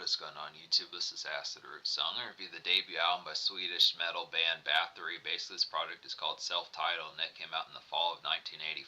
What is going on YouTube? This is Acid Root. So I'm going to review the debut album by Swedish metal band Bathory. Basically this project is called Self-Titled and it came out in the fall of 1984.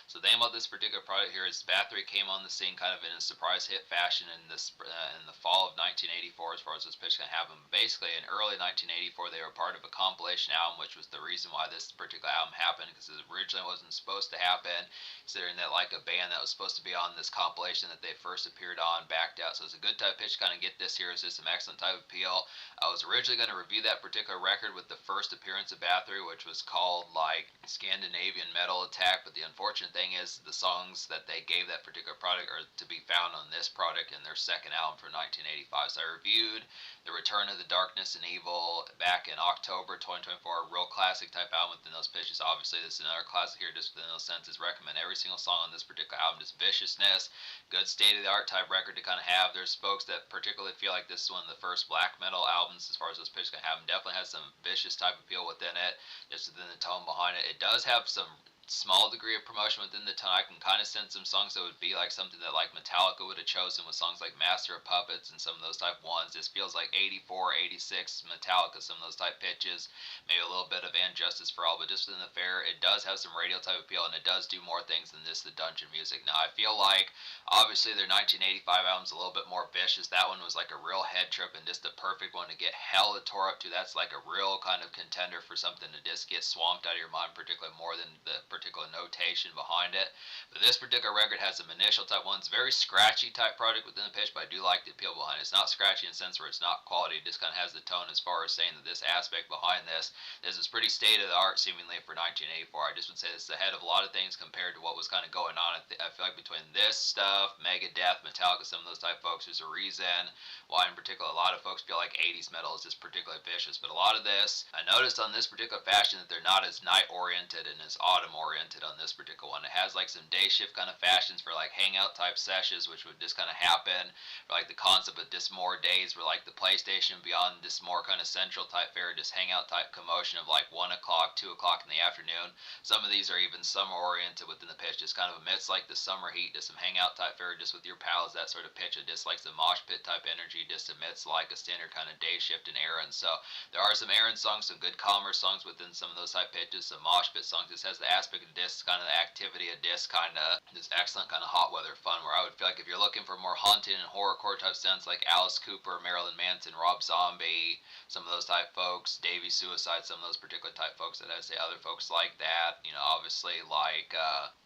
So the name of this particular project here is Bathory came on the scene kind of in a surprise hit fashion in the fall of 1984 as far as this pitch can happen. Basically in early 1984 they were part of a compilation album, which was the reason why this particular album happened, because it originally wasn't supposed to happen, considering that like a band that was supposed to be on this compilation that they first appeared on backed out. So it's a good type pitch to kind of get this here. It's just some excellent type of appeal. I was originally going to review that particular record with the first appearance of Bathory, which was called like Scandinavian Metal Attack, but the unfortunate thing is the songs that they gave that particular product are to be found on this product in their second album for 1985. So I reviewed The Return of the Darkness and Evil back in October 2024, a real classic type album within those pitches. Obviously this is another classic here just within those senses. Recommend every single song on this particular album. Just viciousness, good state-of-the-art type record to kind of have. There's folks that particularly feel like this is one of the first black metal albums as far as those pitches can have. Definitely has some vicious type appeal within it, just within the tone behind it. It does have some small degree of promotion within the tone. I can kind of sense some songs that would be like something that like Metallica would have chosen, with songs like Master of Puppets and some of those type ones. This feels like 84, 86 Metallica, some of those type pitches, maybe a little bit of And Justice for All, but just within the fair, it does have some radio type appeal, and it does do more things than this, the dungeon music. Now I feel like obviously their 1985 album's a little bit more vicious. That one was like a real head trip and just the perfect one to get hella tore up to. That's like a real kind of contender for something to just get swamped out of your mind, particularly more than the particular notation behind it. But this particular record has some initial type ones, very scratchy type product within the pitch, but I do like the appeal behind it. It's not scratchy in the sense where it's not quality, it just kind of has the tone as far as saying that this aspect behind this is pretty state of the art seemingly for 1984. I just would say this is ahead of a lot of things compared to what was kind of going on. I feel like between this stuff, Megadeth, Metallica, some of those type folks, there's a reason why in particular a lot of folks feel like 80s metal is just particularly vicious. But a lot of this, I noticed on this particular fashion that they're not as night oriented and as autumn oriented on this particular one. It has like some day shift kind of fashions for like hangout type sessions, which would just kind of happen, or like the concept of just more days where like the PlayStation beyond this more kind of central type fare, just hangout type commotion of like 1 o'clock, 2 o'clock in the afternoon. Some of these are even summer oriented within the pitch, just kind of amidst like the summer heat, just some hangout type fare just with your pals, that sort of pitch. It just like some mosh pit type energy just amidst like a standard kind of day shift and errands. So there are some errand songs, some good commerce songs within some of those type pitches, some mosh pit songs. This has the aspect of disc, kind of the activity of disc, kind of this excellent kind of hot weather fun, where I would feel like if you're looking for more haunted and horrorcore type sense, like Alice Cooper, Marilyn Manson, Rob Zombie, some of those type folks, Davey Suicide, some of those particular type folks that I'd say other folks like that, you know, obviously like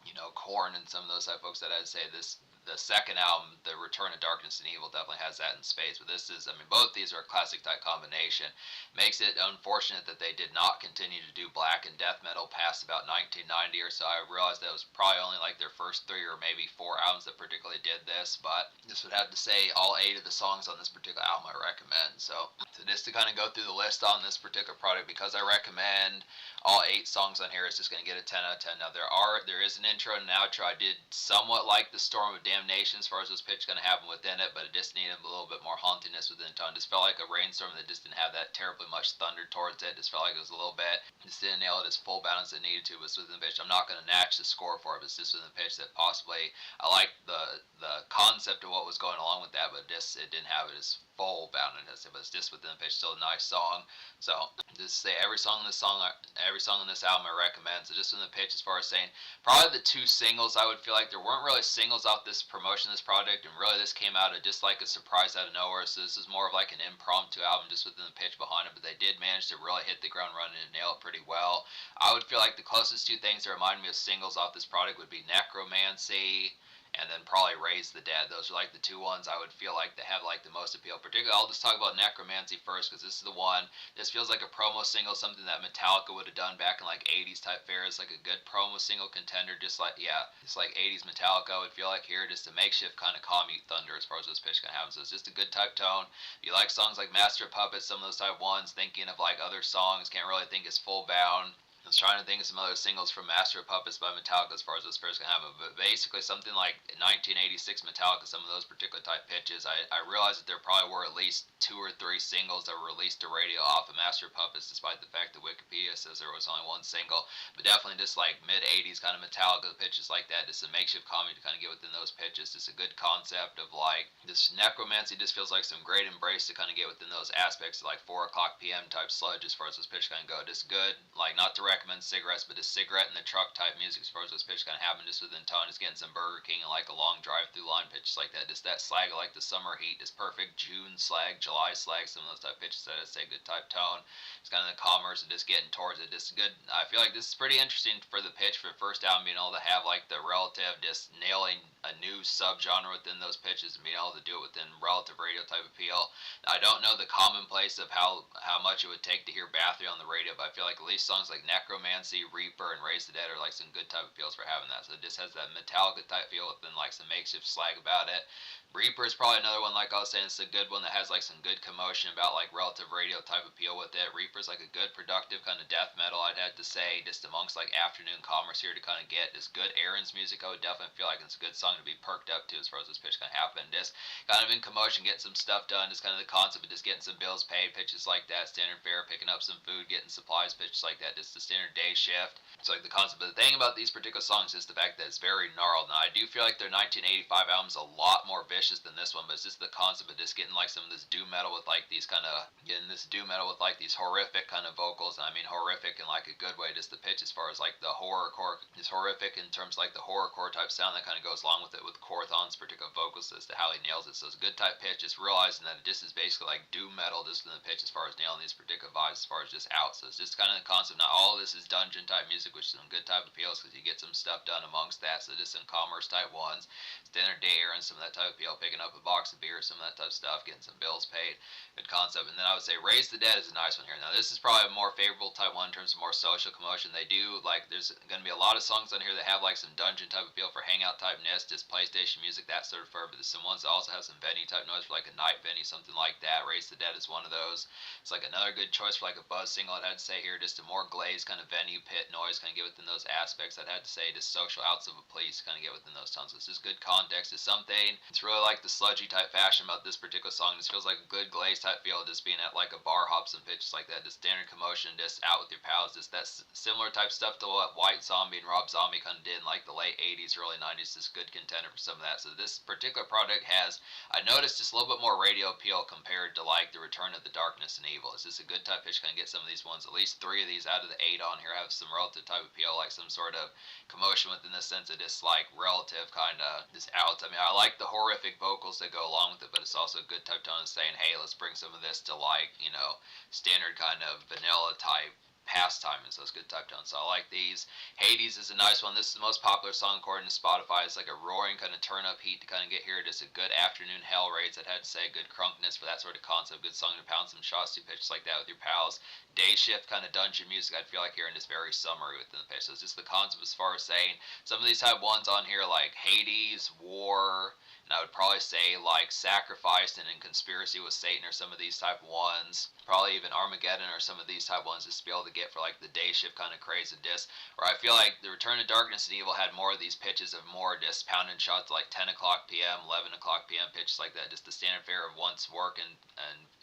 you know, Korn and some of those type folks that I'd say this, the second album, The Return of Darkness and Evil, definitely has that in spades. But this is, I mean, both these are a classic type combination. Makes it unfortunate that they did not continue to do black and death metal past about 1990 or so. I realized that it was probably only like their first 3 or maybe 4 albums that particularly did this, but this would have to say all 8 of the songs on this particular album I recommend. So just to kind of go through the list on this particular product, because I recommend all 8 songs on here, it's just going to get a 10 out of 10. Now there is an intro and an outro. I did somewhat like the Storm of Damnation as far as this pitch going to happen within it, but it just needed a little bit more hauntiness within the tone. Just felt like a rainstorm that just didn't have that terribly much thunder towards it. Just felt like it was a little bit, just didn't nail it as full balance it needed to. But within the pitch, I'm not going to match the score for it, but it's just within the pitch that possibly I like the concept of what was going along with that, but just it didn't have it as full boundedness. But it's just within the pitch, still a nice song. So just say every song in this album I recommend. So just in the pitch, as far as saying probably the 2 singles, I would feel like there weren't really singles off this promotion of this project, and really this came out of just like a surprise out of nowhere. So this is more of like an impromptu album just within the pitch behind it, but they did manage to really hit the ground running and nail it pretty well. I would feel like the closest 2 things that remind me of singles off this product would be Necromancy and then probably Raise the Dead. Those are like the 2 ones I would feel like they have like the most appeal. Particularly, I'll just talk about Necromancy first, because this is the one. This feels like a promo single, something that Metallica would have done back in like 80s type fare. It's like a good promo single contender, just like, yeah, it's like 80s Metallica I would feel like here, just a makeshift kind of commute thunder as far as this pitch can happen. So it's just a good type tone. If you like songs like Master of Puppets, some of those type ones, thinking of like other songs, can't really think it's full bound. I was trying to think of some other singles from Master of Puppets by Metallica as far as those pairs can happen, but basically something like 1986 Metallica, some of those particular type pitches, I realized that there probably were at least 2 or 3 singles that were released to radio off of Master of Puppets, despite the fact that Wikipedia says there was only one single. But definitely just like mid 80s kind of Metallica pitches like that, just a makeshift comedy to kind of get within those pitches. Just a good concept of like this necromancy. Just feels like some great embrace to kind of get within those aspects of like 4 o'clock p.m. type sludge as far as those pitches kind of go. Just good, like not to recommend cigarettes, but just cigarette in the truck type music as far as those pitches kind of happen just within tone. Just getting some Burger King and like a long drive through line pitches like that. Just that slag like the summer heat, just perfect June slag, July slag, some of those type pitches that I say good type tone. It's kind of the commerce and just getting towards it. Just good. I feel like this is pretty interesting for the pitch for the first album, being able to have like the relative just nailing a new subgenre within those pitches and being able to do it within relative radio type appeal. Now, I don't know the commonplace of how much it would take to hear Bathory on the radio, but I feel like at least songs like Necromancy, Reaper, and Raise the Dead are like some good type appeals for having that. So it just has that Metallica type feel within like some makeshift slag about it. Reaper is probably another one, like I was saying, it's a good one that has like some good commotion about like relative radio type appeal with it. Reaper's like a good productive kind of death metal, I'd have to say, just amongst like afternoon commerce here to kind of get this good errands music. I would definitely feel like it's a good song to be perked up to as far as this pitch can happen. Just kind of in commotion, getting some stuff done, just kind of the concept of just getting some bills paid, pitches like that, standard fare, picking up some food, getting supplies, pitches like that, just the standard day shift. It's like the concept. But the thing about these particular songs is the fact that it's very gnarled. Now, I do feel like their 1985 album's a lot more vicious than this one, but it's just the concept of just getting like some of this doom metal with like these kind of getting this doom metal with like these horrific kind of vocals. And I mean horrific in like a good way. Just the pitch as far as like the horrorcore is horrific in terms of like the horrorcore type sound that kind of goes along with it with Corthon's particular vocals as to how he nails it. So it's a good type pitch. Just realizing that it just is basically like doom metal just in the pitch as far as nailing these particular vibes as far as just out. So it's just kind of the concept. Not all of this is dungeon type music, which is some good type appeals because you get some stuff done amongst that. So just some commerce type ones, standard day air and some of that type of appeal, picking up a box of beer, some of that type of stuff, getting some bills paid. Good concept. And then I would say Raise the Dead is a nice one here. Now this is probably a more favorable type one in terms of more social commotion. They do like there's going to be a lot of songs on here that have like some dungeon type appeal for hangout type nest, just PlayStation music, that sort of fur. But there's some ones that also have some venue type noise for like a night venue, something like that. Raise the Dead is one of those. It's like another good choice for like a buzz single. I'd have to say here, just a more glazed kind of venue pit noise, kind of get within those aspects. I'd have to say just social outs of a police, kind of get within those tones. It's just good context. It's something. It's really like the sludgy type fashion about this particular song. This feels like a good glaze type feel, just being at like a bar, hops and pitches like that. Just standard commotion, just out with your pals. Just that similar type stuff to what White Zombie and Rob Zombie kind of did in like the late 80s, early 90s. Just good contender for some of that. So this particular product has, I noticed, just a little bit more radio appeal compared to like the Return of the Darkness and Evil. It's just a good type pitch. Kind of get some of these ones. At least 3 of these out of the 8 on here have some relative type appeal, like some sort of commotion within the sense of just like relative kind of just out. I mean, I like the horrific vocals that go along with it, but it's also a good type tone of saying, hey, let's bring some of this to like, you know, standard kind of vanilla type pastime, and so it's good type tone. So I like these. Hades is a nice one. This is the most popular song according to Spotify. It's like a roaring kind of turn up heat to kind of get here. Just a good afternoon hell rates, I'd have to say. Good crunkness for that sort of concept. Good song to pound some shots to pitches like that with your pals. Day shift kind of dungeon music, I'd feel like hearing just very summery within the pitch. So it's just the concept as far as saying some of these type ones on here like Hades, War, and I would probably say like Sacrificed and In Conspiracy with Satan or some of these type ones. Probably even Armageddon or some of these type ones just to be able to get for like the day shift kind of craze of disc. Where I feel like the Return of Darkness and Evil had more of these pitches of more just pounding shots like 10 o'clock p.m., 11 o'clock p.m. pitches like that. Just the standard fare of once work and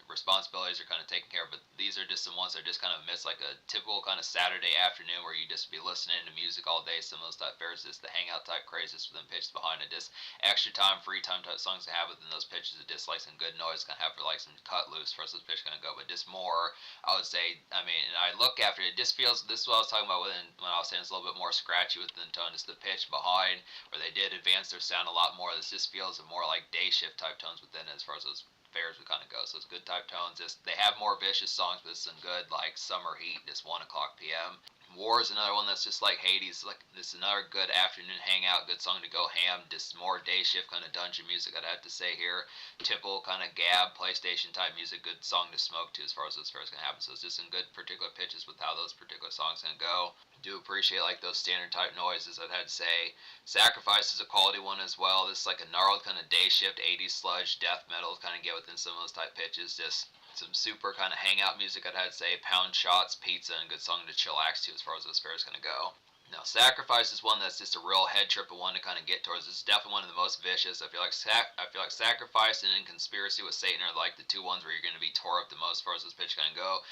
responsibilities are kind of taken care of, but these are just some ones that just kind of miss like a typical kind of Saturday afternoon where you just be listening to music all day. Some of those type fares, just the hangout type crazes with them pitches behind it, just extra time, free time type songs to have within those pitches that just like some good noise kind of have for like some cut loose for those pitches gonna go, but just more, I would say, I mean, and I look after it, it just feels, this is what I was talking about when I was saying it's a little bit more scratchy within the tone, just the pitch behind where they did advance their sound a lot more. This just feels more like day shift type tones within it as far as those fares would kind of go. So it's good type tones. Just they have more vicious songs, but it's some good like summer heat. Just 1 o'clock p.m. War is another one that's just like Hades. Like this is another good afternoon hangout. Good song to go ham. Just more day shift kind of dungeon music. I'd have to say here. Typical kind of gab PlayStation type music. Good song to smoke to as far as those fares can happen. So it's just some good particular pitches with how those particular songs can go. Do appreciate like those standard type noises. I'd have to say Sacrifice is a quality one as well. This is like a gnarled kind of day shift 80s sludge death metal kind of get within some of those type pitches. Just Some super kind of hangout music, I'd say. Pound shots, pizza, and a good song to chillax to as far as this fair is going to go. Now, Sacrifice is one that's just a real head trip and one to kind of get towards. It's definitely one of the most vicious. I feel like Sacrifice and then Conspiracy with Satan are like the two ones where you're going to be tore up the most as far as this pitch going to go.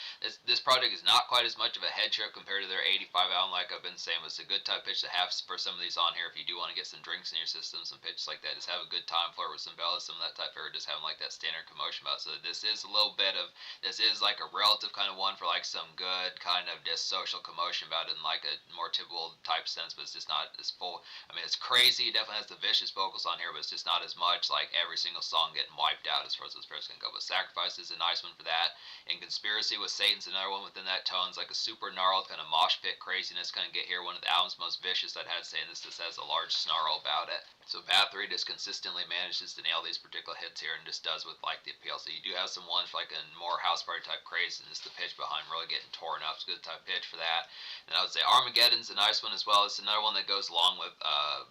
This project is not quite as much of a head trip compared to their 85 album, like I've been saying. But it's a good type pitch to have for some of these on here if you do want to get some drinks in your system, some pitches like that. Just have a good time, flirt with some bellas, some of that type of, or just having like that standard commotion about it. So this is a little bit of, this is like a relative kind of one for like some good kind of just social commotion about it in like a more typical type sense, but it's just not as full. I mean, it's crazy. It definitely has the vicious vocals on here, but it's just not as much like every single song getting wiped out as far as this verse can go. But Sacrifice is a nice one for that. And Conspiracy with Satan's another one within that tone. It's like a super gnarled kind of mosh pit craziness kind of get here. One of the album's most vicious that had saying this just has a large snarl about it. So Bathory just consistently manages to nail these particular hits here and just does with like the appeal. So you do have some ones for like a more house party type craziness, the pitch behind really getting torn up. It's a good type pitch for that. And I would say Armageddon's a nice one as well. It's another one that goes along with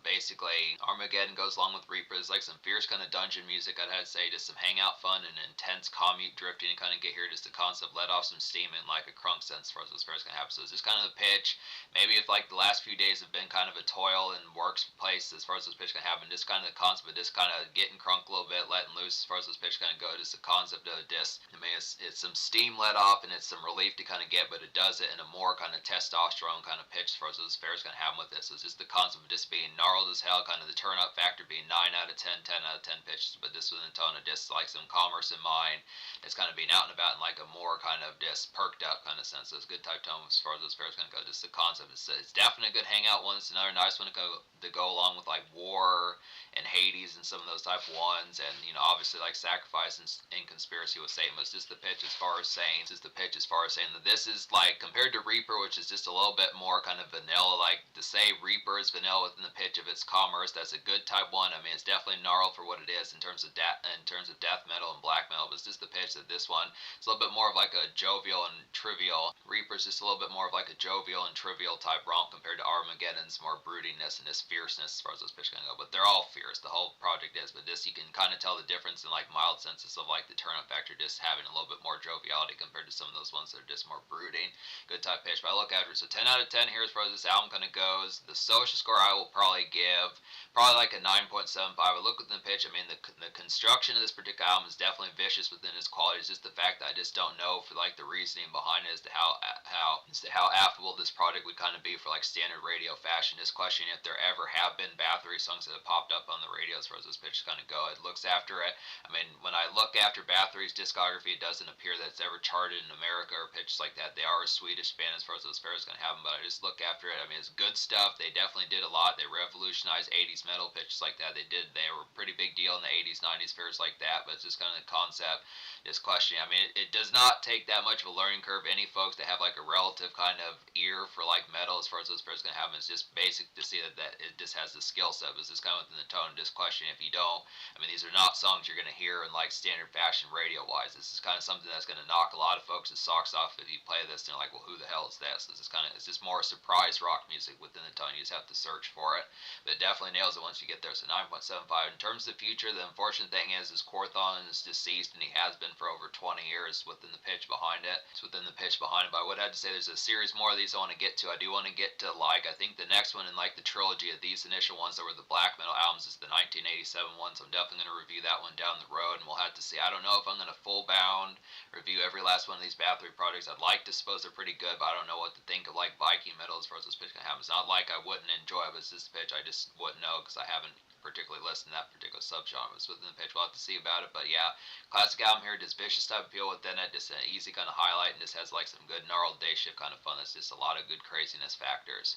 basically Armageddon goes along with Reaper. It's like some fierce kind of dungeon music, I'd have to say, just some hangout fun and intense commute drifting and kind of get here just the concept let off some steam in like a crunk sense for us as far as gonna happen. So it's just kind of the pitch. Maybe if like the last few days have been kind of a toil and workplace as far as this pitch can happen, just kind of the concept of just kind of getting crunk a little bit, letting loose as far as this pitch kind of go. Just the concept of this. I mean, it's some steam let off and it's some relief to kind of get, but it does it in a more kind of testosterone kind of pitch as far as this fair is going to happen with this. So it's just the concept of just being gnarled as hell, kind of the turn up factor being 9 out of 10, 10 out of 10 pitches, but this within a tone of just like some commerce in mind. It's kind of being out and about in like a more kind of just perked up kind of sense. So it's a good type tone as far as this fair is going to go. Just the concept. It's definitely a good hangout one. It's another nice one to go along with like War and Hades and some of those type of ones, and you know obviously like Sacrifice and Conspiracy with Satan. But it's just the pitch as far as saying, that this is like compared to Reaper, which is just a little bit more kind of vanilla. Like to say Reaper is vanilla within the pitch of its commerce, that's a good type one. I mean, it's definitely gnarled for what it is in terms of death metal and black metal. But it's just the pitch that this one it's a little bit more of like a jovial and trivial. Reaper's just a little bit more of like a jovial and trivial type romp compared to Armageddon's more broodiness and this fierceness as far as those pitches can go. But they're all fierce. The whole project is. But this you can kind of tell the difference in like mild senses of like the turn up factor just having a little bit more joviality compared to some of those ones that are just more brooding. Good type pitch. But I look after it. So 10 out of 10 here as far as this album kind of goes. The social score I will probably give probably like a 9.75. I look within the pitch. I mean, the construction of this particular album is definitely vicious within its quality. It's just the fact that I just don't know for like the reasoning behind it as to how affable this project would kind of be for like standard radio fashion. Just questioning if there ever have been Bathory songs that have popped up on the radio as far as this pitch kind of go. It looks after it. I mean, when I look after Bathory's discography, it doesn't appear that it's ever charted in America or pitches like that. They are a Swedish band as far as those fairs going to happen, but I just look after it. I mean, it's good stuff. They definitely did a lot. They revolutionized 80s metal pitches like that. They were a pretty big deal in the 80s, 90s fairs like that, but it's just kind of the concept, just questioning. I mean, it does not take that much of a learning curve. Any folks that have like a relative kind of ear for like metal as far as those fairs going to happen, it's just basic to see that it just has the skill set. It's just kind of within the tone, just questioning if you don't. I mean, these are not songs you're going to hear in like standard fashion radio wise. This is kind of something that's going to knock a lot of folks' socks off if you play this and they're like, well, who the hell is this? It's just more surprise rock music within the tone. You just have to search for it, but it definitely nails it once you get there. So 9.75. In terms of the future, the unfortunate thing is Corthon is deceased and he has been for over 20 years within the pitch behind it. It's within the pitch behind it. But I would have to say there's a series more of these I want to get to. I do want to get to like I think the next one in like the trilogy of these initial ones that were the black metal albums is the 1987 one. So I'm definitely going to review that one down the road, and we'll have to see. I don't know if I'm going to full bound review every last one of these Bathory projects. I'd like to suppose they're pretty good, but I don't know what to think of like Viking metal as far as this pitch can happen. It's not like I wouldn't enjoy it, but it's this pitch I just wouldn't know because I haven't particularly listened to that particular subgenre. It's within the pitch. We'll have to see about it, but yeah, classic album here. Just vicious type appeal within it. Just an easy kind of highlight, and just has like some good gnarled day shift kind of fun. That's just a lot of good craziness factors.